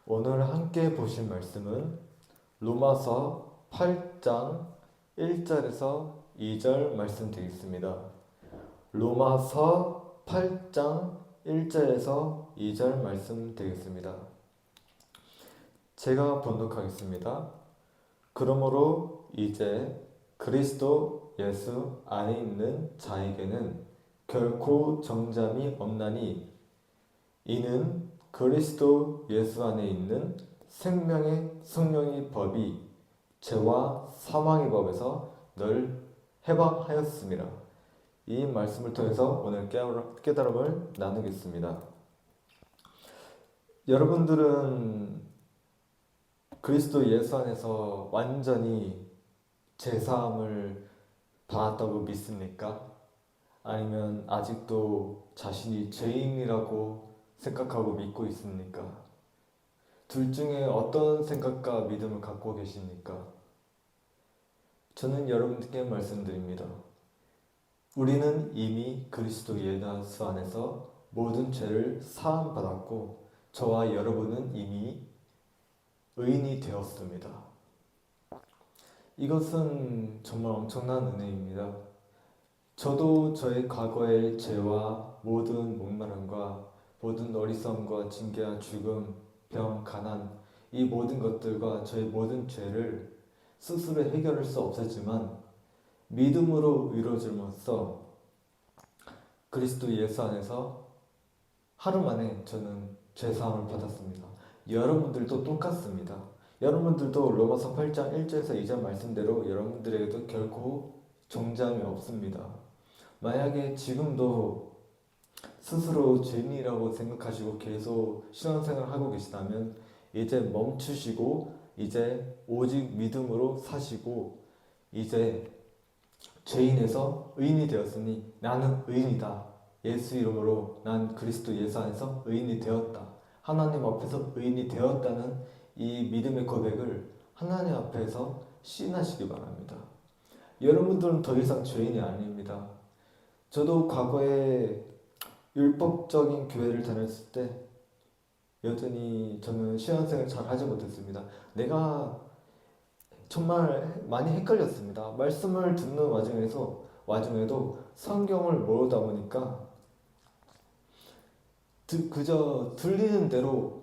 오늘 함께 보실 말씀은 로마서 8장 1절에서 2절 말씀 되겠습니다. 로마서 8장 1절에서 2절 말씀 되겠습니다. 제가 번독하겠습니다. 그러므로 이제 그리스도 예수 안에 있는 자에게는 결코 정잠이 없나니 이는 그리스도 예수 안에 있는 생명의 성령의 법이 죄와 사망의 법에서 널 해방하였습니다. 이 말씀을 통해서 오늘 깨달음을 나누겠습니다. 여러분들은 그리스도 예수 안에서 완전히 죄사함을 받았다고 믿습니까? 아니면 아직도 자신이 죄인이라고 생각하고 믿고 있습니까? 둘 중에 어떤 생각과 믿음을 갖고 계십니까? 저는 여러분께 말씀드립니다. 우리는 이미 그리스도 예수 안에서 모든 죄를 사함 받았고 저와 여러분은 이미 의인이 되었습니다. 이것은 정말 엄청난 은혜입니다. 저도 저의 과거의 죄와 모든 목마름과 모든 어리석음과 징계와 죽음, 병, 가난 이 모든 것들과 저의 모든 죄를 스스로 해결할 수 없었지만 믿음으로 이루어짐으로써 그리스도 예수 안에서 하루 만에 저는 죄사함을 받았습니다. 여러분들도 똑같습니다. 여러분들도 로마서 8장 1절에서 2절 말씀대로 여러분들에게도 결코 정잠이 없습니다. 만약에 지금도 스스로 죄인이라고 생각하시고 계속 신앙생활을 하고 계시다면 이제 멈추시고 이제 오직 믿음으로 사시고 이제 죄인에서 의인이 되었으니 나는 의인이다. 예수 이름으로 난 그리스도 예수 안에서 의인이 되었다. 하나님 앞에서 의인이 되었다는 이 믿음의 고백을 하나님 앞에서 시인하시기 바랍니다. 여러분들은 더 이상 죄인이 아닙니다. 저도 과거에 율법적인 교회를 다녔을 때 여전히 저는 신앙생활을 잘 하지 못했습니다. 내가 정말 많이 헷갈렸습니다. 말씀을 듣는 와중에도 성경을 모르다 보니까 그저 들리는 대로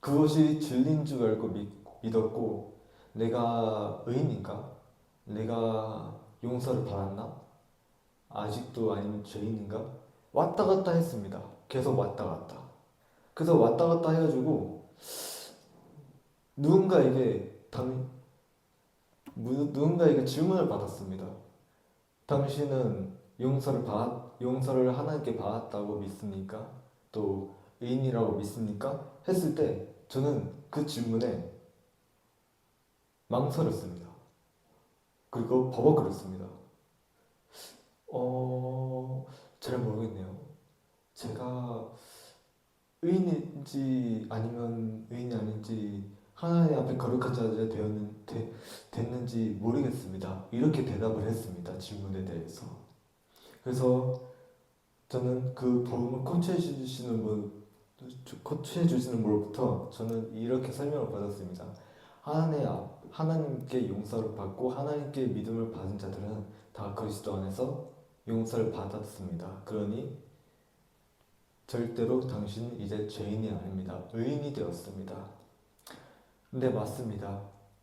그것이 진리인 줄 알고 믿었고 내가 의인인가? 내가 용서를 받았나? 아직도 아니면 죄인인가? 왔다 갔다 했습니다. 계속 왔다 갔다. 그래서 왔다 갔다 해가지고 누군가에게 질문을 받았습니다. 당신은 용서를 하나님께 받았다고 믿습니까? 또 의인이라고 믿습니까? 했을 때 저는 그 질문에 망설였습니다. 그리고 버벅거렸습니다. 잘 모르겠네요. 제가 의인인지 아니면 의인이 아닌지 하나님 앞에 거룩한 자가 됐는지 모르겠습니다. 이렇게 대답을 했습니다. 질문에 대해서. 그래서 저는 그 복음을 코치해 주시는 분로부터 저는 이렇게 설명을 받았습니다. 하나님께 용서를 받고 하나님께 믿음을 받은 자들은 다 그리스도 안에서 용서를 받았습니다. 그러니 절대로 당신은 이제 죄인이 아닙니다. 의인이 되었습니다. 근데 맞습니다.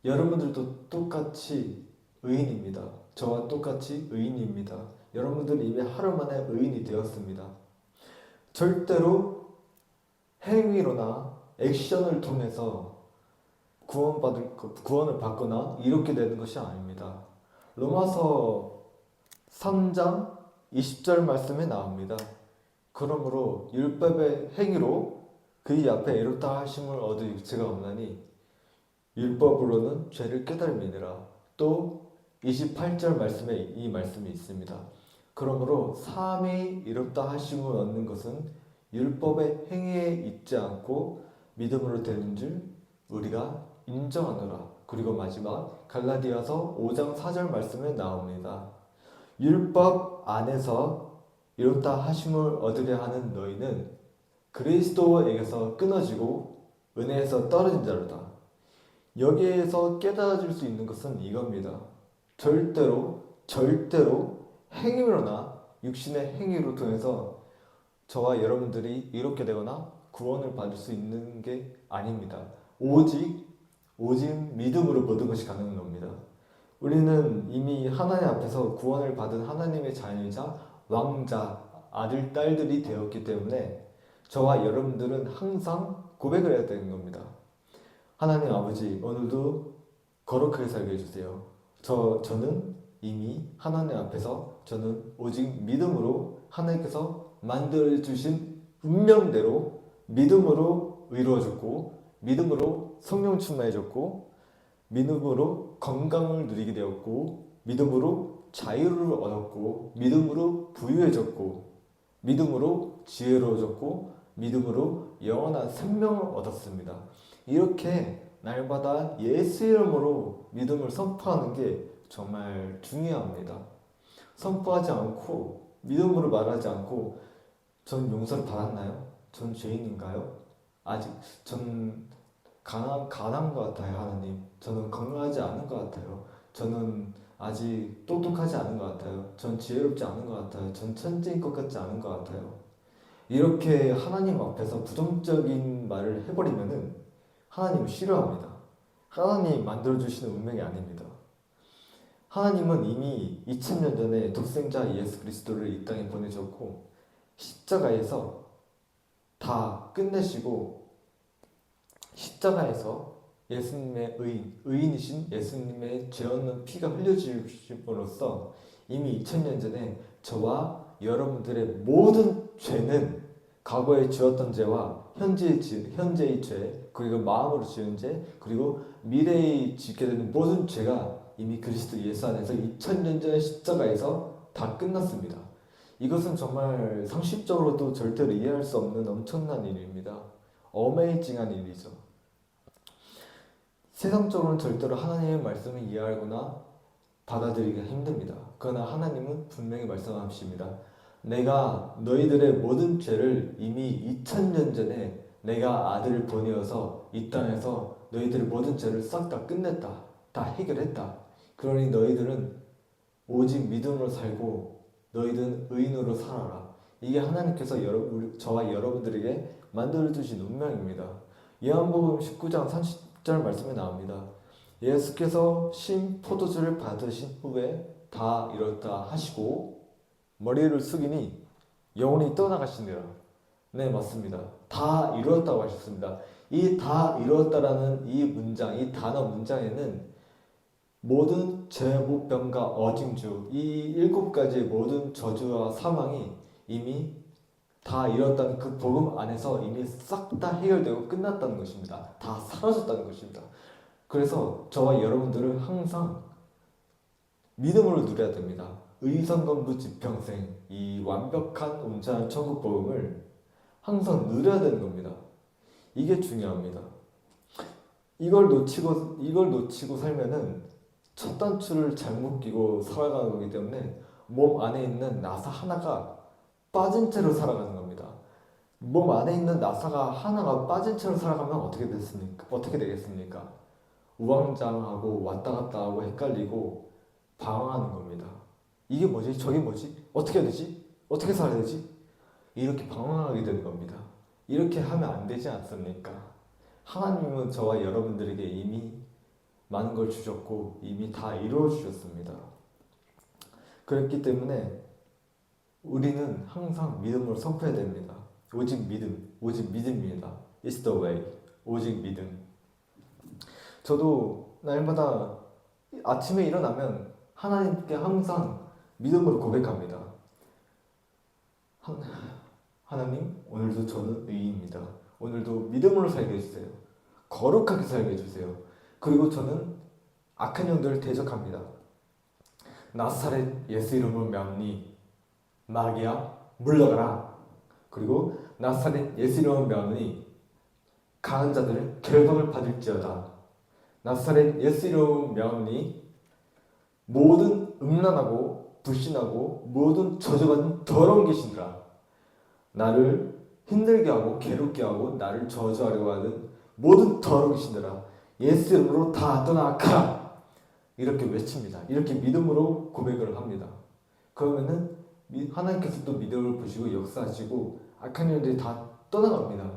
여러분들도 똑같이 의인입니다. 저와 똑같이 의인입니다. 여러분들 이미 하루 만에 의인이 되었습니다. 절대로 행위로나 액션을 통해서 구원을 받거나 이렇게 되는 것이 아닙니다. 로마서 3장 20절 말씀에 나옵니다. 그러므로 율법의 행위로 그의 앞에 애롭다 하심을 얻을 육체가 없나니 율법으로는 죄를 깨달음이니라. 또 28절 말씀에 이 말씀이 있습니다. 그러므로 사함이 이롭다 하심을 얻는 것은 율법의 행위에 있지 않고 믿음으로 되는 줄 우리가 인정하노라. 그리고 마지막 갈라디아서 5장 4절 말씀에 나옵니다. 율법 안에서 이롭다 하심을 얻으려 하는 너희는 그리스도에게서 끊어지고 은혜에서 떨어진 자로다. 여기에서 깨달아질 수 있는 것은 이겁니다. 절대로 행위로나 육신의 행위로 통해서 저와 여러분들이 이롭게 되거나 구원을 받을 수 있는 게 아닙니다. 오직 믿음으로 모든 것이 가능한 겁니다. 우리는 이미 하나님 앞에서 구원을 받은 하나님의 자녀이자 왕자, 아들, 딸들이 되었기 때문에 저와 여러분들은 항상 고백을 해야 되는 겁니다. 하나님 아버지, 오늘도 거룩하게 살게 해주세요. 저는 이미 하나님 앞에서 저는 오직 믿음으로 하나님께서 만들어주신 운명대로 믿음으로 의로워졌고 믿음으로 성령 충만해졌고 믿음으로 건강을 누리게 되었고 믿음으로 자유를 얻었고 믿음으로 부유해졌고 믿음으로 지혜로워졌고 믿음으로 영원한 생명을 얻었습니다. 이렇게 날마다 예수 이름으로 믿음을 선포하는 게 정말 중요합니다. 선포하지 않고 믿음으로 말하지 않고 전 용서를 받았나요? 전 죄인인가요? 아직 전 가난한 것 같아요, 하나님. 저는 건강하지 않은 것 같아요. 저는 아직 똑똑하지 않은 것 같아요. 전 지혜롭지 않은 것 같아요. 전 천재인 것 같지 않은 것 같아요. 이렇게 하나님 앞에서 부정적인 말을 해버리면은 하나님을 싫어합니다. 하나님 만들어주시는 운명이 아닙니다. 하나님은 이미 2000년 전에 독생자 예수 그리스도를 이 땅에 보내셨고 십자가에서 다 끝내시고 십자가에서 예수님의 의인이신 예수님의 죄 없는 피가 흘려주심으로써 이미 2000년 전에 저와 여러분들의 모든 죄는 과거에 지었던 죄와 현재의 죄, 그리고 마음으로 지은 죄, 그리고 미래에 짓게 되는 모든 죄가 이미 그리스도 예수 안에서 2000년 전의 십자가에서 다 끝났습니다. 이것은 정말 상식적으로도 절대로 이해할 수 없는 엄청난 일입니다. 어메이징한 일이죠. 세상적으로는 절대로 하나님의 말씀을 이해하거나 받아들이기가 힘듭니다. 그러나 하나님은 분명히 말씀하십니다. 내가 너희들의 모든 죄를 이미 2000년 전에 내가 아들을 보내어서 이 땅에서 너희들의 모든 죄를 싹 다 끝냈다. 다 해결했다. 그러니 너희들은 오직 믿음으로 살고 너희들은 의인으로 살아라. 이게 하나님께서 저와 여러분들에게 만들어주신 운명입니다. 요한복음 19장 30절 말씀에 나옵니다. 예수께서 신 포도주를 받으신 후에 다 이뤘다 하시고 머리를 숙이니 영혼이 떠나가시니라. 네, 맞습니다. 다 이루었다고 하셨습니다. 이 다 이루었다라는 이 문장, 이 단어 문장에는 모든 죄무병과 어징주, 이 7가지의 모든 저주와 사망이 이미 다 이뤘다는 그 복음 안에서 이미 싹 다 해결되고 끝났다는 것입니다. 다 사라졌다는 것입니다. 그래서 저와 여러분들은 항상 믿음으로 누려야 됩니다. 의성건부 지평생, 이 완벽한 온전한 천국 복음을 항상 누려야 되는 겁니다. 이게 중요합니다. 이걸 놓치고 살면은 첫 단추를 잘못 끼고 살아가는 거기 때문에 몸 안에 있는 나사 하나가 빠진 채로 살아가는 겁니다. 몸 안에 있는 나사가 하나가 빠진 채로 살아가면 어떻게 되겠습니까? 우왕좌왕하고 왔다 갔다 하고 헷갈리고 방황하는 겁니다. 이게 뭐지? 저게 뭐지? 어떻게 해야 되지? 어떻게 살아야 되지? 이렇게 방황하게 되는 겁니다. 이렇게 하면 안 되지 않습니까? 하나님은 저와 여러분들에게 이미 많은 걸 주셨고 이미 다 이루어 주셨습니다. 그렇기 때문에 우리는 항상 믿음으로 선포해야 됩니다. 오직 믿음입니다. It's the way. 오직 믿음. 저도 날마다 아침에 일어나면 하나님께 항상 믿음으로 고백합니다. 하나님, 오늘도 저는 의인입니다. 오늘도 믿음으로 살게 해주세요. 거룩하게 살게 해주세요. 그리고 저는 악한 영들을 대적합니다. 나사렛 예수 이름으로 명하노니 마귀야 물러가라. 그리고 나사렛 예수 이름으로 명하노니 강한 자들은 결박을 받을지어다. 나사렛 예수 이름으로 명하노니 모든 음란하고 불신하고 모든 저주받은 더러운 귀신들아, 나를 힘들게 하고 괴롭게 하고 나를 저주하려고 하는 모든 더러운 신들아 예수 이름으로 다 떠나가라 이렇게 외칩니다. 이렇게 믿음으로 고백을 합니다. 그러면은 하나님께서 또 믿음을 보시고 역사하시고 악한 영들이 다 떠나갑니다.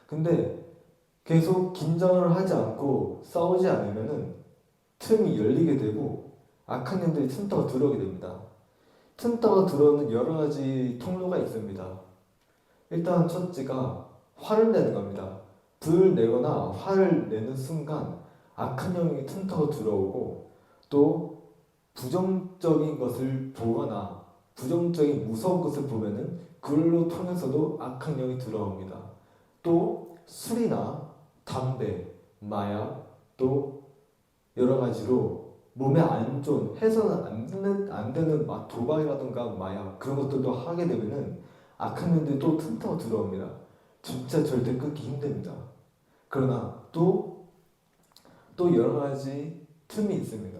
근데 계속 긴장을 하지 않고 싸우지 않으면은 틈이 열리게 되고 악한 영들이 틈타고 들어오게 됩니다. 틈타고 들어오는 여러 가지 통로가 있습니다. 일단 첫째가 화를 내는 겁니다. 불을 내거나 화를 내는 순간 악한 영이 틈타고 들어오고 또 부정적인 것을 보거나 부정적인 무서운 것을 보면은 그걸로 통해서도 악한 영이 들어옵니다. 또 술이나 담배, 마약, 또 여러 가지로 몸에 안 좋은 해서는 안 되는 막 도박이라든가 마약 그런 것들도 하게 되면은 악한 영들이 또 틈타고 들어옵니다. 진짜 절대 끊기 힘듭니다. 그러나 또 여러 가지 틈이 있습니다.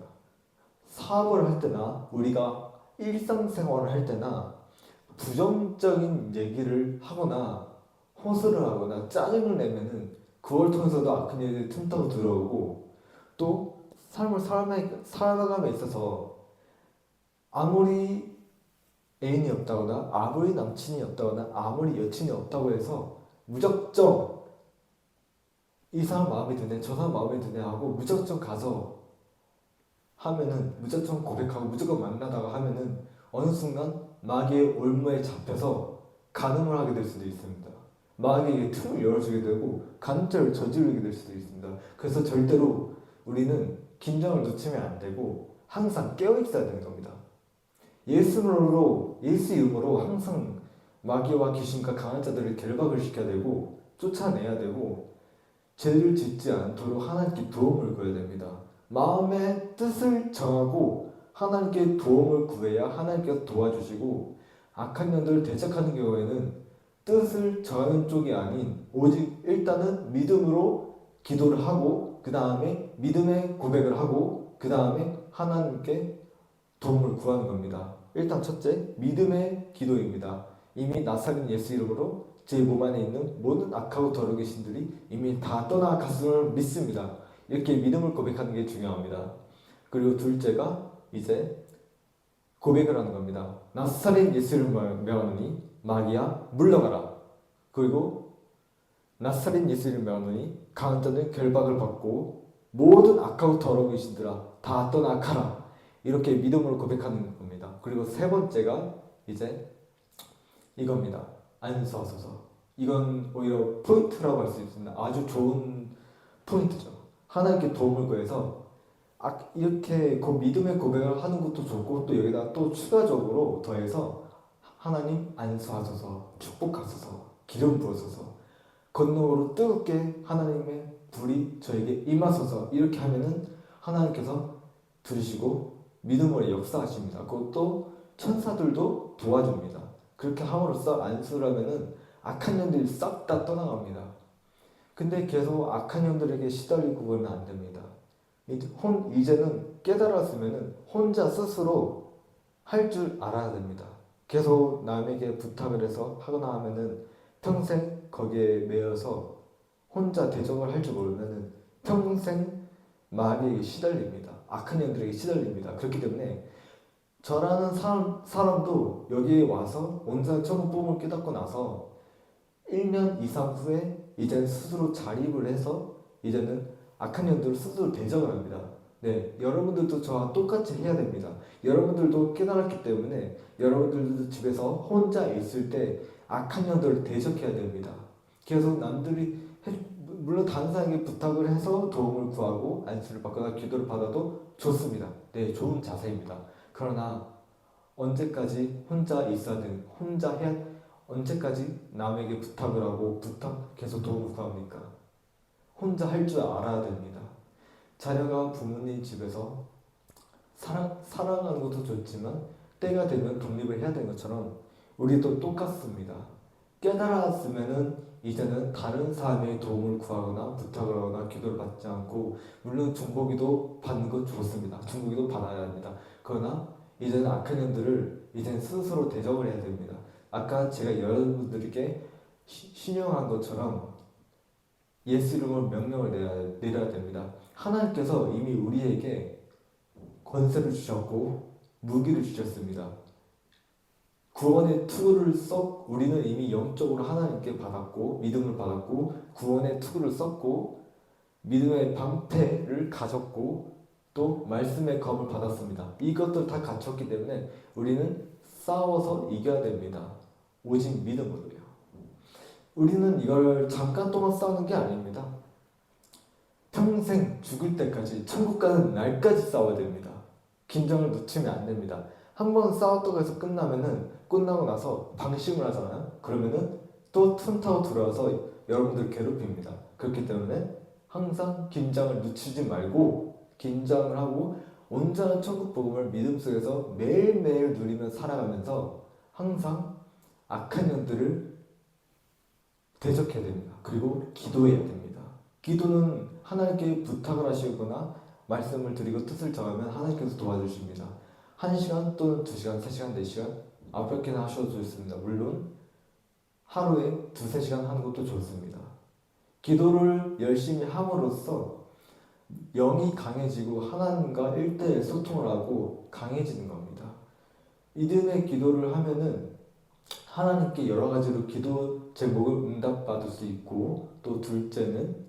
사업을 할 때나 우리가 일상생활을 할 때나 부정적인 얘기를 하거나 호소를 하거나 짜증을 내면은 그걸 통해서도 악한 영들이 틈타고 들어오고 또 삶을 살아감에 있어서 아무리 애인이 없다거나 아무리 남친이 없다거나 아무리 여친이 없다고 해서 무작정 이 사람 마음에 드네 저 사람 마음에 드네 하고 무작정 가서 하면은 무작정 고백하고 무조건 만나다가 하면은 어느 순간 마귀의 올무에 잡혀서 간음을 하게 될 수도 있습니다. 마귀에게 틈을 열어주게 되고 간음죄를 저지르게 될 수도 있습니다. 그래서 절대로 우리는 긴장을 놓치면 안 되고 항상 깨어 있어야 되는 겁니다. 예수 이름으로 항상 마귀와 귀신과 강한 자들을 결박을 시켜야 되고 쫓아내야 되고 죄를 짓지 않도록 하나님께 도움을 구해야 됩니다. 마음의 뜻을 정하고 하나님께 도움을 구해야 하나님께서 도와주시고 악한 년들을 대적하는 경우에는 뜻을 정하는 쪽이 아닌 오직 일단은 믿음으로 기도를 하고 그 다음에 믿음의 고백을 하고 그 다음에 하나님께 도움을 구하는 겁니다. 일단 첫째, 믿음의 기도입니다. 이미 나사렛 예수 이름으로 제 몸 안에 있는 모든 악하고 더러운 신들이 이미 다 떠나갔음을 믿습니다. 이렇게 믿음을 고백하는 게 중요합니다. 그리고 둘째가 이제 고백을 하는 겁니다. 나사렛 예수를 명하노니 마귀야 물러가라. 그리고 나사렛 예수를 명하노니 강한 자는 결박을 받고 모든 악하고 더러운 신들아 다 떠나가라. 이렇게 믿음으로 고백하는 겁니다. 그리고 세 번째가 이제 이겁니다. 안수하소서. 이건 오히려 포인트라고 할 수 있습니다. 아주 좋은 포인트죠. 하나님께 도움을 구해서 이렇게 그 믿음의 고백을 하는 것도 좋고 또 여기다 또 추가적으로 더해서 하나님 안수하소서, 축복하소서, 기름 부으소서, 건너으로 뜨겁게 하나님의 불이 저에게 임하소서 이렇게 하면은 하나님께서 들으시고 믿음으로 역사하십니다. 그것도 천사들도 도와줍니다. 그렇게 함으로써 안수를 하면은 악한 영들이 싹 다 떠나갑니다. 근데 계속 악한 영들에게 시달리고 그러면 안 됩니다. 이제는 깨달았으면은 혼자 스스로 할 줄 알아야 됩니다. 계속 남에게 부탁을 해서 하거나 하면은 평생 거기에 매여서 혼자 대적을 할 줄 모르면은 평생 마귀에게 시달립니다. 악한 영들에게 시달립니다. 그렇기 때문에 저라는 사람도 여기에 와서 온전한 천국복음을 깨닫고 나서 1년 이상 후에 이제는 스스로 자립을 해서 이제는 악한 영들을 스스로 대적을 합니다. 네, 여러분들도 저와 똑같이 해야 됩니다. 여러분들도 깨달았기 때문에 여러분들도 집에서 혼자 있을 때 악한 영들을 대적해야 됩니다. 계속 물론 다른 사람에게 부탁을 해서 도움을 구하고 안수를 받거나 기도를 받아도 좋습니다. 네, 좋은 자세입니다. 그러나 언제까지 혼자 있어야 되는, 언제까지 남에게 부탁을 하고 계속 도움을 구합니까? 혼자 할 줄 알아야 됩니다. 자녀가 부모님 집에서 사랑하는 것도 좋지만 때가 되면 독립을 해야 되는 것처럼 우리도 똑같습니다. 깨달았으면은 이제는 다른 사람의 도움을 구하거나 부탁을 하거나 기도를 받지 않고 물론 중보기도 받는 것 좋습니다. 중보기도 받아야 합니다. 그러나 이제는 악한 영들을 이제는 스스로 대적을 해야 됩니다. 아까 제가 여러분들에게 신용한 것처럼 예수 이름으로 명령을 내려야 됩니다. 하나님께서 이미 우리에게 권세를 주셨고 무기를 주셨습니다. 구원의 투구를 우리는 이미 영적으로 하나님께 받았고 믿음을 받았고 구원의 투구를 썼고 믿음의 방패를 가졌고 또 말씀의 검을 받았습니다. 이것들 다 갖췄기 때문에 우리는 싸워서 이겨야 됩니다. 오직 믿음으로요. 우리는 이걸 잠깐 동안 싸우는 게 아닙니다. 평생 죽을 때까지 천국 가는 날까지 싸워야 됩니다. 긴장을 놓치면 안 됩니다. 한 번 싸웠다고 해서 끝나고 나서 방심을 하잖아요. 그러면은 또 틈 타고 들어와서 여러분들 괴롭힙니다. 그렇기 때문에 항상 긴장을 늦추지 말고 긴장을 하고 온전한 천국 복음을 믿음 속에서 매일매일 누리며 살아가면서 항상 악한 영들을 대적해야 됩니다. 그리고 기도해야 됩니다. 기도는 하나님께 부탁을 하시거나 말씀을 드리고 뜻을 정하면 하나님께서 도와주십니다. 1시간 또는 2시간, 3시간, 4시간 몇 개나 하셔도 좋습니다. 물론 하루에 2-3시간 하는 것도 좋습니다. 기도를 열심히 함으로써 영이 강해지고 하나님과 1대1 소통을 하고 강해지는 겁니다. 믿음의 기도를 하면은 하나님께 여러 가지로 기도 제목을 응답받을 수 있고 또 둘째는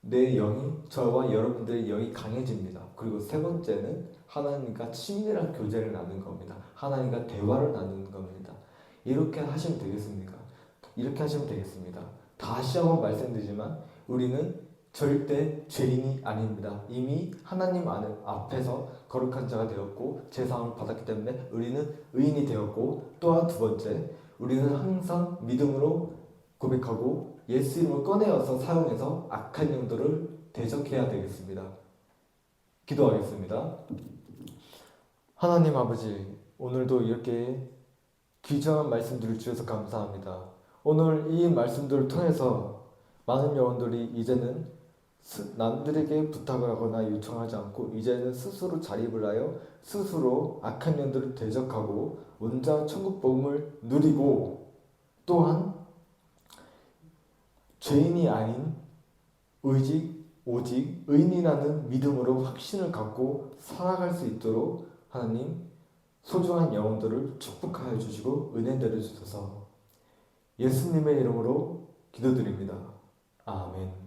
내 영이 저와 여러분들의 영이 강해집니다. 그리고 세 번째는 하나님과 친밀한 교제를 나누는 겁니다. 하나님과 대화를 나누는 겁니다. 이렇게 하시면 되겠습니까? 이렇게 하시면 되겠습니다. 다시 한번 말씀드리지만 우리는 절대 죄인이 아닙니다. 이미 하나님 앞에서 거룩한 자가 되었고 제사함을 받았기 때문에 우리는 의인이 되었고 또한 두 번째 우리는 항상 믿음으로 고백하고 예수 이름을 꺼내어서 사용해서 악한 영들을 대적해야 되겠습니다. 기도하겠습니다. 하나님 아버지, 오늘도 이렇게 귀중한 말씀들을 주셔서 감사합니다. 오늘 이 말씀들을 통해서 많은 영혼들이 이제는 남들에게 부탁을 하거나 요청하지 않고 이제는 스스로 자립을 하여 스스로 악한 영들을 대적하고 온전한 천국 복음을 누리고 또한 죄인이 아닌 오직 의인이라는 믿음으로 확신을 갖고 살아갈 수 있도록 하나님 소중한 영혼들을 축복하여 주시고 은혜 내려주셔서 예수님의 이름으로 기도드립니다. 아멘.